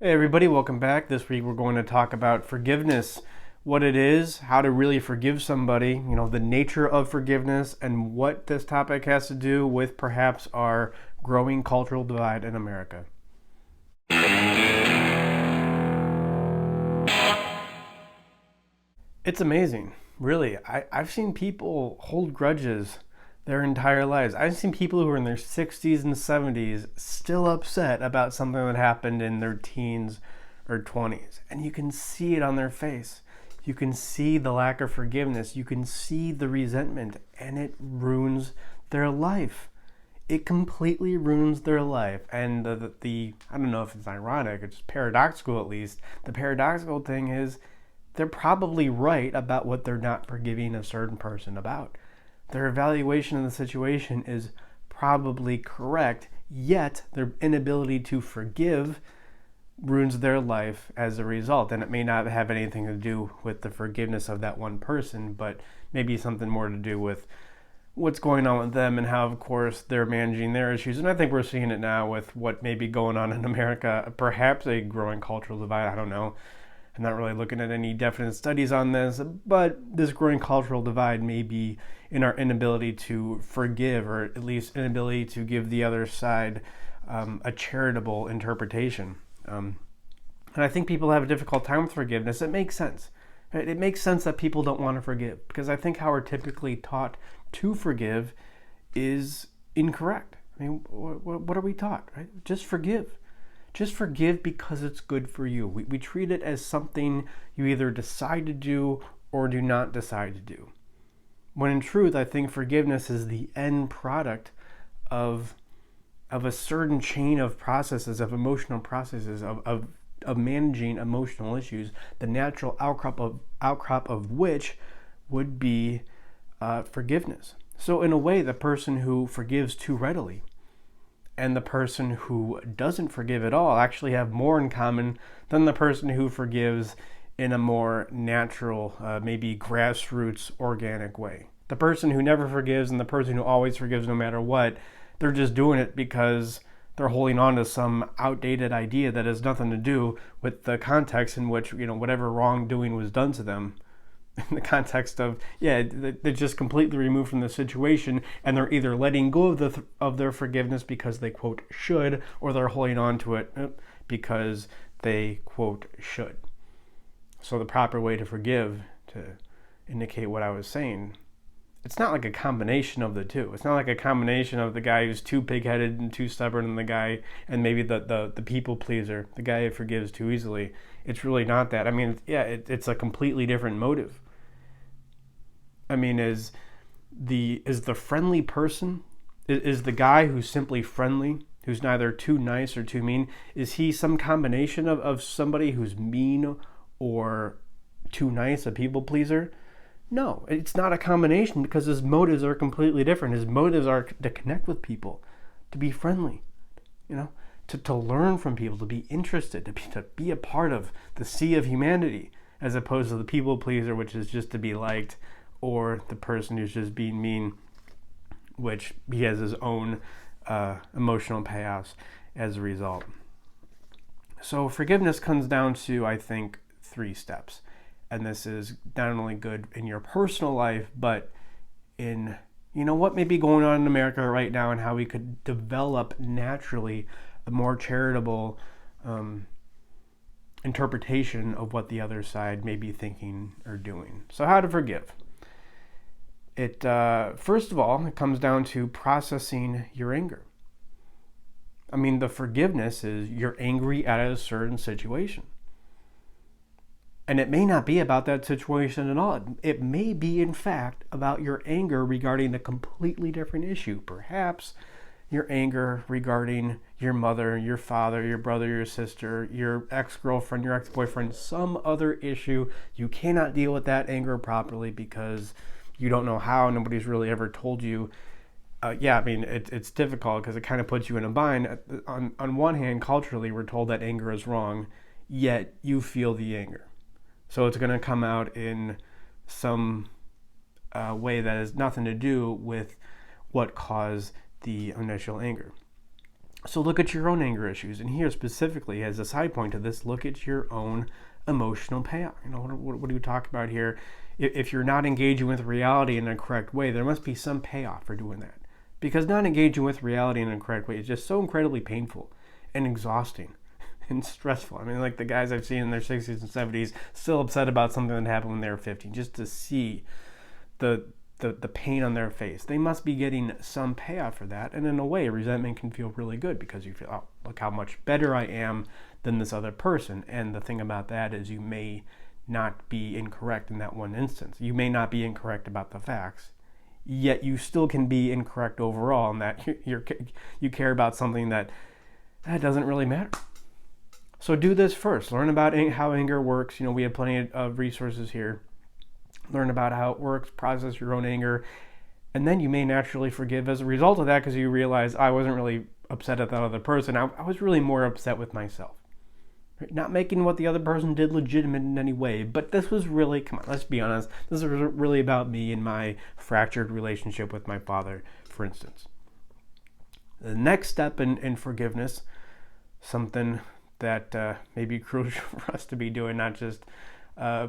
Hey everybody, welcome back. This week we're going to talk about forgiveness, what it is, how to really forgive somebody, the nature of forgiveness, and what this topic has to do with perhaps our growing cultural divide in America. It's amazing, really. I've seen people hold grudges their entire lives. I've seen people who are in their 60s and 70s still upset about something that happened in their teens or 20s. And you can see it on their face. You can see the lack of forgiveness. You can see the resentment, and it ruins their life. It completely ruins their life. And the I don't know if it's ironic, it's paradoxical at least. The paradoxical thing is they're probably right about what they're not forgiving a certain person about. Their evaluation of the situation is probably correct, yet their inability to forgive ruins their life as a result. And it may not have anything to do with the forgiveness of that one person, but maybe something more to do with what's going on with them and how, of course, they're managing their issues. And I think we're seeing it now with what may be going on in America, perhaps a growing cultural divide. I don't know. I'm not really looking at any definite studies on this, but this growing cultural divide may be in our inability to forgive, or at least inability to give the other side a charitable interpretation. And I think people have a difficult time with forgiveness. It makes sense. Right? It makes sense that people don't want to forgive because I think how we're typically taught to forgive is incorrect. I mean, what are we taught? Right? Just forgive. Just forgive because it's good for you. We treat it as something you either decide to do or do not decide to do. When in truth, I think forgiveness is the end product of a certain chain of processes, of emotional processes, of managing emotional issues, the natural outcrop of which would be forgiveness. So in a way, the person who forgives too readily and the person who doesn't forgive at all actually have more in common than the person who forgives in a more natural, maybe grassroots, organic way. The person who never forgives and the person who always forgives no matter what, they're just doing it because they're holding on to some outdated idea that has nothing to do with the context in which, whatever wrongdoing was done to them. In the context of, they're just completely removed from the situation, and they're either letting go of their forgiveness because they quote should, or they're holding on to it because they quote should. So the proper way to forgive, to indicate what I was saying, it's not like a combination of the two. It's not like a combination of the guy who's too pig-headed and too stubborn and the guy, and maybe the people pleaser, the guy who forgives too easily. It's really not that. I mean, it's a completely different motive. I mean, is the friendly person, is the guy who's simply friendly, who's neither too nice or too mean, is he some combination of somebody who's mean or too nice, a people pleaser? No, it's not a combination because his motives are completely different. His motives are to connect with people, to be friendly, to learn from people, to be interested, to be a part of the sea of humanity, as opposed to the people pleaser, which is just to be liked, or the person who's just being mean, which he has his own emotional payoffs as a result. So forgiveness comes down to, I think, 3 steps. And this is not only good in your personal life, but in, what may be going on in America right now and how we could develop naturally a more charitable interpretation of what the other side may be thinking or doing. So how to forgive. It first of all, it comes down to processing your anger. I mean, the forgiveness is you're angry at a certain situation. And it may not be about that situation at all. It may be, in fact, about your anger regarding a completely different issue. Perhaps your anger regarding your mother, your father, your brother, your sister, your ex-girlfriend, your ex-boyfriend, some other issue. You cannot deal with that anger properly because you don't know how. Nobody's really ever told you. It's difficult because it kind of puts you in a bind. On one hand, culturally, we're told that anger is wrong, yet you feel the anger. So it's going to come out in some way that has nothing to do with what caused the initial anger. So look at your own anger issues. And here specifically, as a side point to this, look at your own emotional payoff. What do we talk about here? If you're not engaging with reality in a correct way, there must be some payoff for doing that. Because not engaging with reality in a correct way is just so incredibly painful and exhausting and stressful. I mean, like the guys I've seen in their 60s and 70s still upset about something that happened when they were 15, just to see the pain on their face. They must be getting some payoff for that. And in a way, resentment can feel really good because you feel, oh, look how much better I am than this other person. And the thing about that is you may not be incorrect in that one instance. You may not be incorrect about the facts, yet you still can be incorrect overall in that you care about something that doesn't really matter. So do this first. Learn about how anger works. We have plenty of resources here. Learn about how it works, process your own anger, and then you may naturally forgive as a result of that because you realize I wasn't really upset at that other person. I was really more upset with myself. Right? Not making what the other person did legitimate in any way, but this was really, come on, let's be honest, this was really about me and my fractured relationship with my father, for instance. The next step in forgiveness, something that may be crucial for us to be doing, not just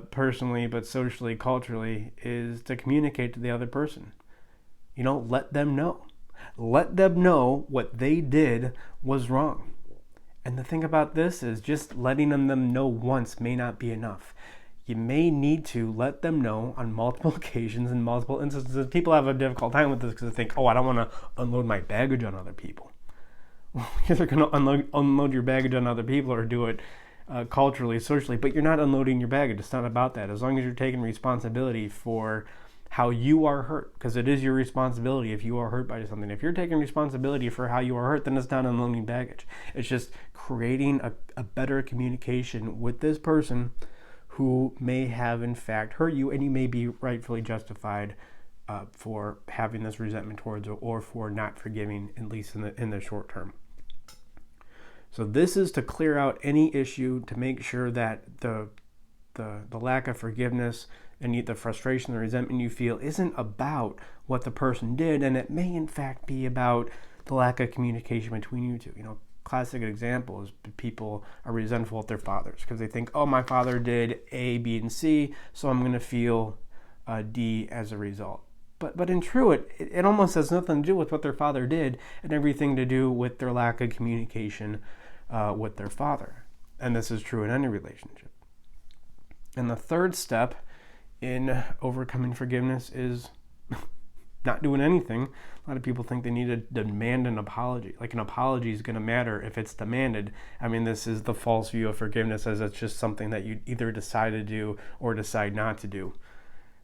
personally, but socially, culturally, is to communicate to the other person. Let them know. Let them know what they did was wrong. And the thing about this is just letting them know once may not be enough. You may need to let them know on multiple occasions and multiple instances. People have a difficult time with this because they think, I don't want to unload my baggage on other people. Well, you're either going to unload your baggage on other people or do it culturally, socially, but you're not unloading your baggage. It's not about that. As long as you're taking responsibility for how you are hurt, because it is your responsibility if you are hurt by something. If you're taking responsibility for how you are hurt, then it's not unloading baggage. It's just creating a better communication with this person who may have in fact hurt you, and you may be rightfully justified for having this resentment towards or for not forgiving, at least in the short term. So this is to clear out any issue, to make sure that the lack of forgiveness and the frustration, the resentment you feel isn't about what the person did, and it may in fact be about the lack of communication between you two. Classic example is people are resentful at their fathers because they think, my father did A, B, and C, so I'm going to feel D as a result. But in truth, it almost has nothing to do with what their father did and everything to do with their lack of communication with their father. And this is true in any relationship. And the third step in overcoming forgiveness is not doing anything. A lot of people think they need to demand an apology. Like an apology is going to matter if it's demanded. I mean, this is the false view of forgiveness, as it's just something that you either decide to do or decide not to do.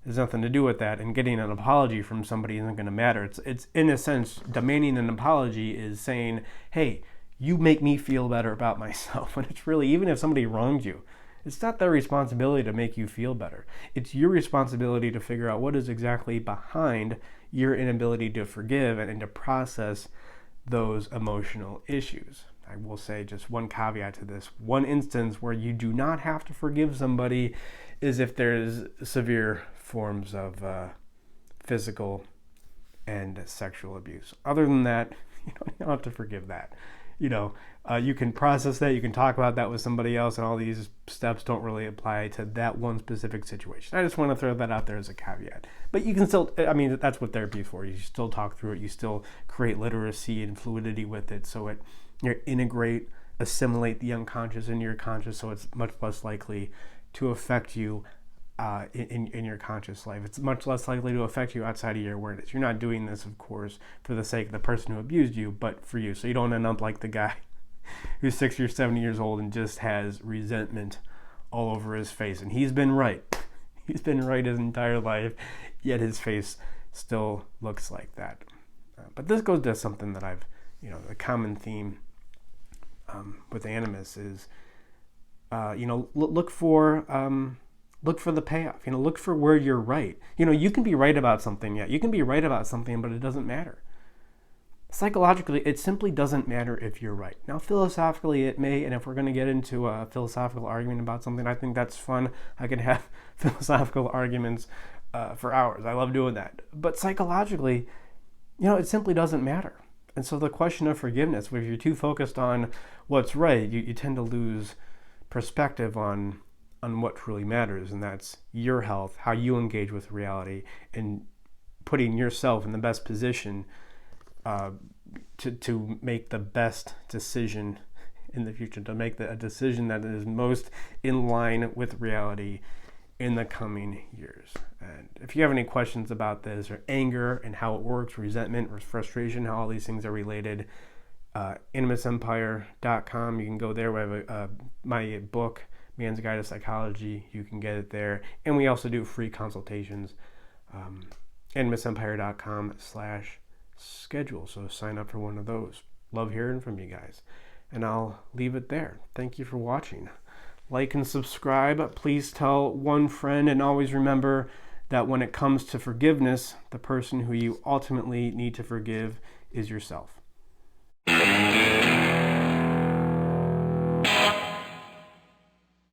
There's nothing to do with that, and getting an apology from somebody isn't going to matter. It's in a sense, demanding an apology is saying, hey, you make me feel better about myself. And it's really, even if somebody wronged you, it's not their responsibility to make you feel better. It's your responsibility to figure out what is exactly behind your inability to forgive and to process those emotional issues. I will say just one caveat to this. One instance where you do not have to forgive somebody is if there's severe forms of physical and sexual abuse. Other than that, you don't have to forgive that. You can process that, you can talk about that with somebody else, and all these steps don't really apply to that one specific situation. I just want to throw that out there as a caveat. But you can still, that's what therapy is for. You still talk through it, you still create literacy and fluidity with it, so you integrate, assimilate the unconscious into your conscious, so it's much less likely to affect you in your conscious life. It's much less likely to affect you outside of your awareness. You're not doing this, of course, for the sake of the person who abused you, but for you. So you don't end up like the guy who's 60 or 70 years old and just has resentment all over his face. And he's been right. He's been right his entire life, yet his face still looks like that. But this goes to something that I've, a common theme with animus is, look for the payoff. Look for where you're right. You can be right about something. Yeah, you can be right about something, but it doesn't matter. Psychologically, it simply doesn't matter if you're right. Now, philosophically, it may, and if we're going to get into a philosophical argument about something, I think that's fun. I can have philosophical arguments for hours. I love doing that. But psychologically, it simply doesn't matter. And so the question of forgiveness, if you're too focused on what's right, you tend to lose perspective on what truly matters, and that's your health, how you engage with reality, and putting yourself in the best position to make the best decision in the future, to make a decision that is most in line with reality in the coming years. And if you have any questions about this, or anger and how it works, resentment or frustration, how all these things are related, animusempire.com, you can go there. We have my book, Man's Guide to Psychology. You can get it there. And we also do free consultations. animusempire.com/schedule. So sign up for one of those. Love hearing from you guys. And I'll leave it there. Thank you for watching. Like and subscribe. Please tell one friend, and always remember that when it comes to forgiveness, the person who you ultimately need to forgive is yourself.